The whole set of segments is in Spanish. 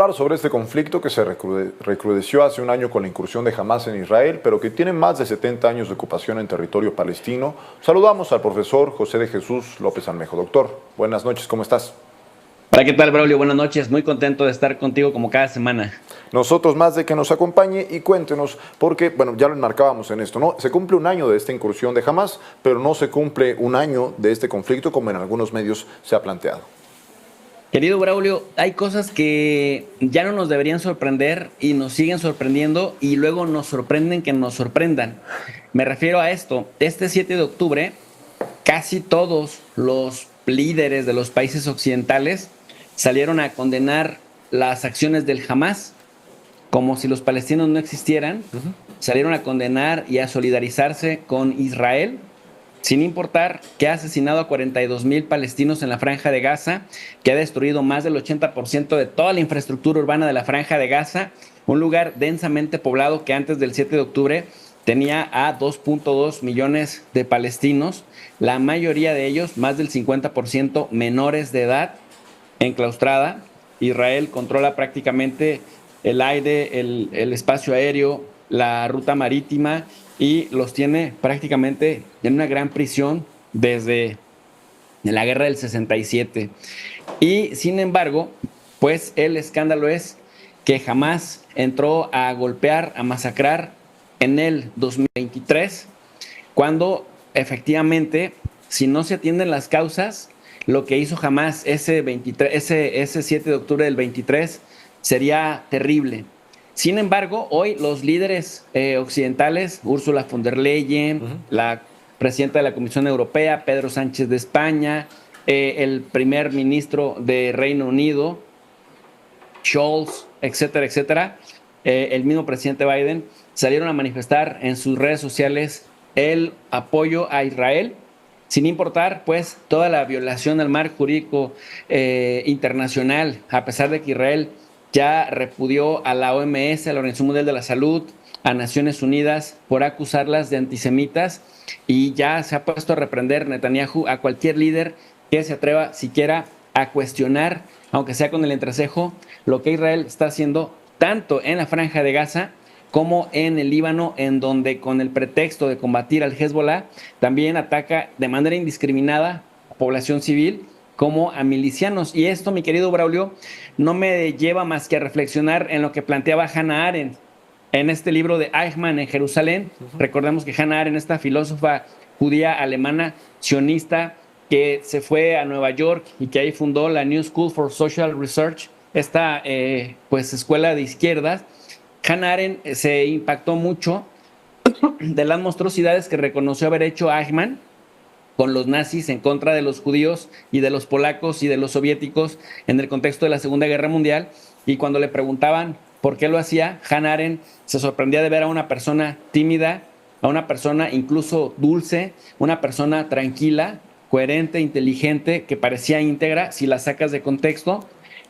hablar sobre este conflicto que se recrudeció hace un año con la incursión de Hamás en Israel, pero que tiene más de 70 años de ocupación en territorio palestino. Saludamos al profesor José de Jesús López Almejo. Doctor, buenas noches, ¿cómo estás? Hola, ¿qué tal, Braulio? Buenas noches. Muy contento de estar contigo como cada semana. Nosotros más de que nos acompañe y cuéntenos, porque, bueno, ya lo enmarcábamos en esto, ¿no? Se cumple un año de esta incursión de Hamás, pero no se cumple un año de este conflicto como en algunos medios se ha planteado. Querido Braulio, hay cosas que ya no nos deberían sorprender y nos siguen sorprendiendo y luego nos sorprenden que nos sorprendan. Me refiero a esto. Este 7 de octubre, casi todos los líderes de los países occidentales salieron a condenar las acciones del Hamás, como si los palestinos no existieran. Salieron a condenar y a solidarizarse con Israel, sin importar que ha asesinado a 42,000 palestinos en la Franja de Gaza, que ha destruido más del 80% de toda la infraestructura urbana de la Franja de Gaza, un lugar densamente poblado que antes del 7 de octubre tenía a 2.2 millones de palestinos, la mayoría de ellos, más del 50%, menores de edad, enclaustrada. Israel controla prácticamente el aire, el espacio aéreo, la ruta marítima y los tiene prácticamente en una gran prisión desde la guerra del 67. Y sin embargo, pues el escándalo es que jamás entró a golpear, a masacrar en el 2023, cuando efectivamente, si no se atienden las causas, lo que hizo Hamás ese 7 de octubre del 23 sería terrible. Sin embargo, hoy los líderes occidentales, Ursula von der Leyen, la presidenta de la Comisión Europea, Pedro Sánchez de España, el primer ministro de Reino Unido, Scholz, etcétera, etcétera, el mismo presidente Biden, salieron a manifestar en sus redes sociales el apoyo a Israel, sin importar pues toda la violación al marco jurídico internacional, a pesar de que Israel ya repudió a la OMS, a la Organización Mundial de la Salud, a Naciones Unidas por acusarlas de antisemitas, y ya se ha puesto a reprender Netanyahu a cualquier líder que se atreva siquiera a cuestionar, aunque sea con el entrecejo, lo que Israel está haciendo tanto en la Franja de Gaza como en el Líbano, en donde con el pretexto de combatir al Hezbollah también ataca de manera indiscriminada a población civil como a milicianos. Y esto, mi querido Braulio, no me lleva más que a reflexionar en lo que planteaba Hannah Arendt en este libro de Eichmann en Jerusalén. Recordemos que Hannah Arendt, esta filósofa judía alemana sionista que se fue a Nueva York y que ahí fundó la New School for Social Research, esta pues escuela de izquierdas. Hannah Arendt se impactó mucho de las monstruosidades que reconoció haber hecho Eichmann con los nazis en contra de los judíos y de los polacos y de los soviéticos en el contexto de la Segunda Guerra Mundial. Y cuando le preguntaban por qué lo hacía, Hannah Arendt se sorprendía de ver a una persona tímida, a una persona incluso dulce, una persona tranquila, coherente, inteligente, que parecía íntegra si la sacas de contexto,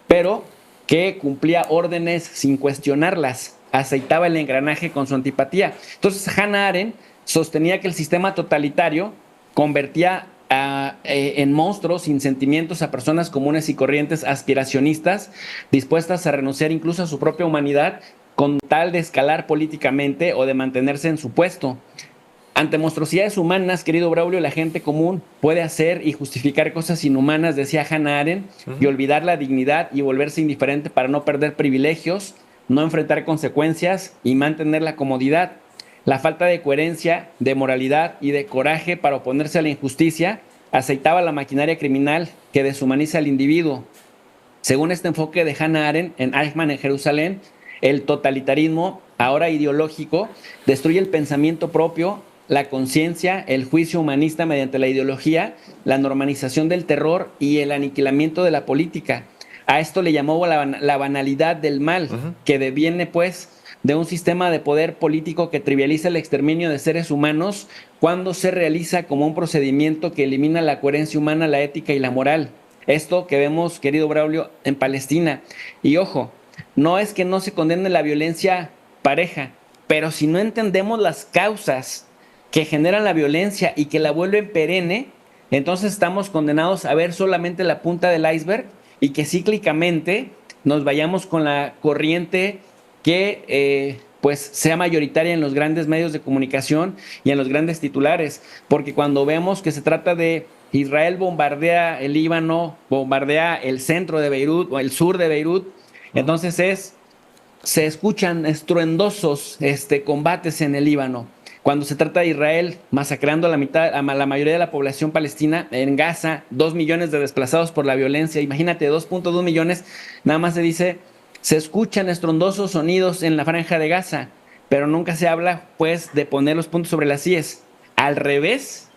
pero que cumplía órdenes sin cuestionarlas, aceitaba el engranaje con su antipatía. Entonces Hannah Arendt sostenía que el sistema totalitario convertía en monstruos sin sentimientos a personas comunes y corrientes, aspiracionistas, dispuestas a renunciar incluso a su propia humanidad con tal de escalar políticamente o de mantenerse en su puesto. Ante monstruosidades humanas, querido Braulio, la gente común puede hacer y justificar cosas inhumanas, decía Hannah Arendt, y olvidar la dignidad y volverse indiferente para no perder privilegios, no enfrentar consecuencias y mantener la comodidad. La falta de coherencia, de moralidad y de coraje para oponerse a la injusticia aceitaba la maquinaria criminal que deshumaniza al individuo. Según este enfoque de Hannah Arendt en Eichmann en Jerusalén, el totalitarismo, ahora ideológico, destruye el pensamiento propio, la conciencia, el juicio humanista mediante la ideología, la normalización del terror y el aniquilamiento de la política. A esto le llamó la banalidad del mal, que deviene pues de un sistema de poder político que trivializa el exterminio de seres humanos cuando se realiza como un procedimiento que elimina la coherencia humana, la ética y la moral. Esto que vemos, querido Braulio, en Palestina. Y ojo, no es que no se condene la violencia pareja, pero si no entendemos las causas que generan la violencia y que la vuelven perenne, entonces estamos condenados a ver solamente la punta del iceberg y que cíclicamente nos vayamos con la corriente que pues sea mayoritaria en los grandes medios de comunicación y en los grandes titulares, porque cuando vemos que se trata de Israel bombardea el Líbano, bombardea el centro de Beirut o el sur de Beirut, entonces se escuchan estruendosos combates en el Líbano. Cuando se trata de Israel masacrando a la mayoría de la población palestina en Gaza, 2 millones de desplazados por la violencia, imagínate, 2.2 millones, nada más se dice, se escuchan estrondosos sonidos en la franja de Gaza, pero nunca se habla, pues, de poner los puntos sobre las íes. Al revés,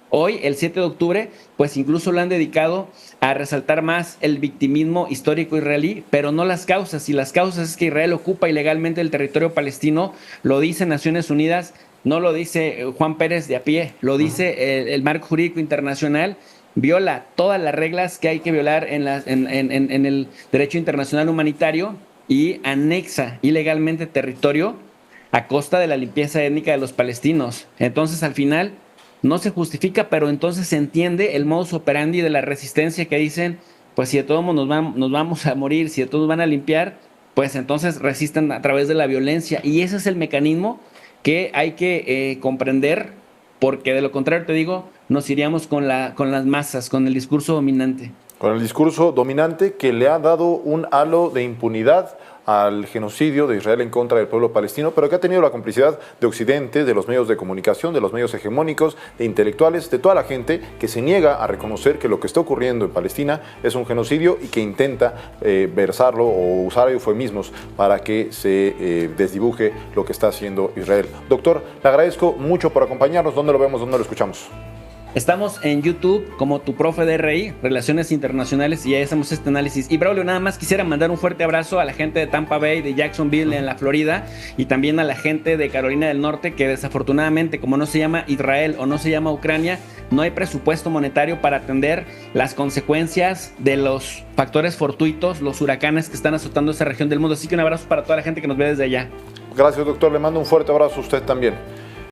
hoy, el 7 de octubre, pues incluso lo han dedicado a resaltar más el victimismo histórico israelí, pero no las causas. Y las causas es que Israel ocupa ilegalmente el territorio palestino, lo dice Naciones Unidas, no lo dice Juan Pérez de a pie, lo dice el marco jurídico internacional, viola todas las reglas que hay que violar en el derecho internacional humanitario y anexa ilegalmente territorio a costa de la limpieza étnica de los palestinos. Entonces, al final, no se justifica, pero entonces se entiende el modus operandi de la resistencia que dicen, pues si de todos modos nos vamos a morir, si de todos van a limpiar, pues entonces resisten a través de la violencia. Y ese es el mecanismo que hay que comprender, porque de lo contrario, te digo, nos iríamos con las masas, con el discurso dominante. Con el discurso dominante que le ha dado un halo de impunidad al genocidio de Israel en contra del pueblo palestino, pero que ha tenido la complicidad de Occidente, de los medios de comunicación, de los medios hegemónicos, de intelectuales, de toda la gente que se niega a reconocer que lo que está ocurriendo en Palestina es un genocidio y que intenta versarlo o usar eufemismos para que se desdibuje lo que está haciendo Israel. Doctor, le agradezco mucho por acompañarnos. ¿Dónde lo vemos? ¿Dónde lo escuchamos? Estamos en YouTube como Tu Profe de RI, Relaciones Internacionales, y ahí hacemos este análisis. Y Braulio, nada más quisiera mandar un fuerte abrazo a la gente de Tampa Bay, de Jacksonville, en la Florida, y también a la gente de Carolina del Norte, que desafortunadamente, como no se llama Israel o no se llama Ucrania, no hay presupuesto monetario para atender las consecuencias de los factores fortuitos, los huracanes que están azotando esa región del mundo. Así que un abrazo para toda la gente que nos ve desde allá. Gracias, doctor. Le mando un fuerte abrazo a usted también.